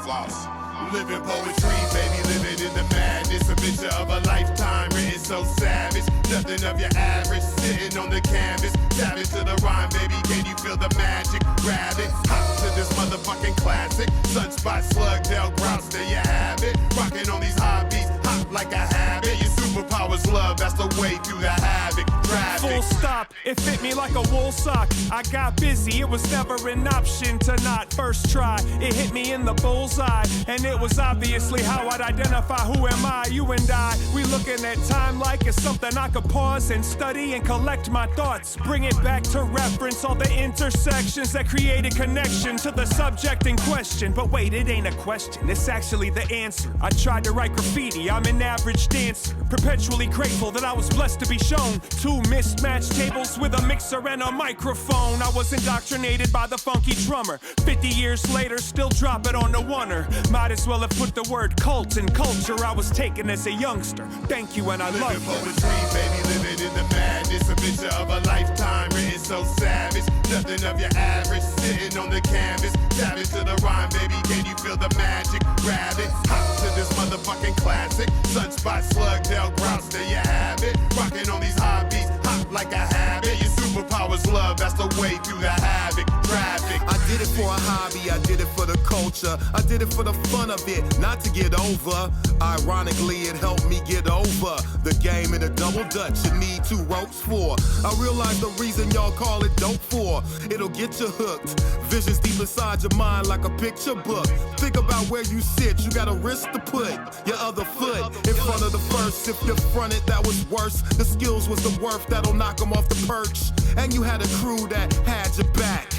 Floss. Living poetry, baby, living in the madness. A picture of a lifetime, written so savage. Nothing of your average, sitting on the canvas. Savage to the rhyme, baby, can you feel the magic? Grab it, hop to this motherfucking classic. Sunspot, Slug, Grouch, there you have it. Rocking on these high beats, hot like a habit. Your superpowers love, that's the way through the havoc. Traffic. Full stop, it fit me like a wool sock. I got busy, it was never an option to not first try. It hit me in the bullseye, and it was obviously how I'd identify who am I, you and I. We looking at time like it's something I could pause and study and collect my thoughts. Bring it back to reference all the intersections that created connection to the subject in question. But wait, it ain't a question, it's actually the answer. I tried to write graffiti, I'm an average dancer. Perpetually grateful that I was blessed to be shown two mismatched tables with a mixer and a microphone. I was indoctrinated by the funky drummer. 50 years later, still drop it on the oneer. Might as well have put the word cult in culture I was taken as a youngster. Thank you and I love you. Poetry, baby, living in the madness. A picture of a lifetime, written so savage. Nothing of your average, sitting on the canvas. Savage to the rhyme, baby, can you feel the magic? Grab it, hop to this motherfucking classic. Sunspot, Slug, Grouch, there you have it. Rocking on these high beats, hot like a habit. Your superpowers love, that's the way through the havoc. Traffic. I did it for a hobby, I did it for the culture. I did it for the fun of it, not to get over. Ironically, it helped me get over the game in a double dutch you need 2 ropes for. I realize the reason y'all call it dope for. It'll get you hooked. Visions deep inside your mind like a picture book. Think about where you sit, you got a wrist to put your other foot in front of the first. If you fronted, that was worse. The skills was the worth that'll knock them off the perch. And you had a crew that had your back.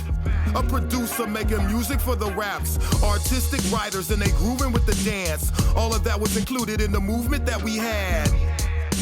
A producer making music for the raps. Artistic writers and they grooving with the dance. All of that was included in the movement that we had.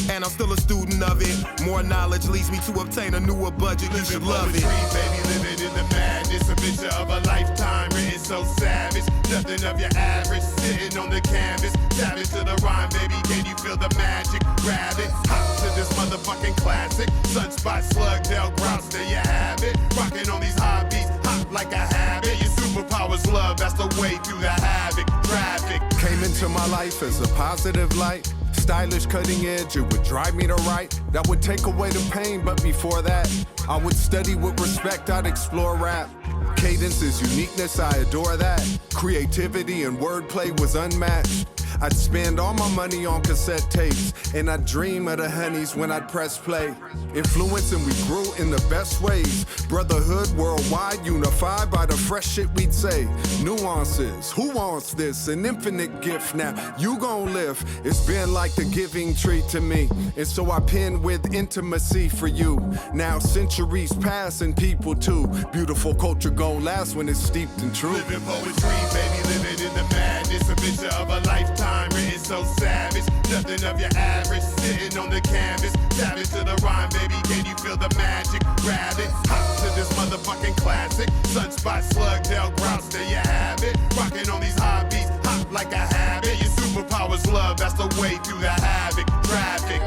And I'm still a student of it. More knowledge leads me to obtain a newer budget. You should love it. Baby, living in the madness. A picture of a lifetime, written so savage. Nothing of your average, sitting on the canvas. Savage to the rhyme, baby, can you feel the magic? Grab it, hop to this motherfucking classic. Sunspot, Slug, Grouch, there you have it. Rocking on these high beats, hot like a habit. Your superpowers love, that's the way through the havoc. Traffic. Came into my life as a positive light. Stylish, cutting edge, it would drive me to write. That would take away the pain, but before that, I would study with respect, I'd explore rap. Cadence is uniqueness, I adore that. Creativity and wordplay was unmatched. I'd spend all my money on cassette tapes, and I'd dream of the honeys when I'd press play. Influence and we grew in the best ways. Brotherhood worldwide, unified by the fresh shit we'd say. Nuances, who wants this? An infinite gift now, you gon' live. It's been like the giving tree to me, and so I pen with intimacy for you. Now centuries pass and people too. Beautiful culture gon' last when it's steeped in truth. Living poetry, baby, living in the madness. A picture of a lifetime, written so savage. Nothing of your average, sitting on the canvas. Savage to the rhyme, baby, can you feel the magic? Grab it, hop to this motherfucking classic. Sunspot, Slug, Grouch, there you have it. Rocking on these high beats, hot like a habit. Your superpowers love, that's the way through the havoc. Traffic.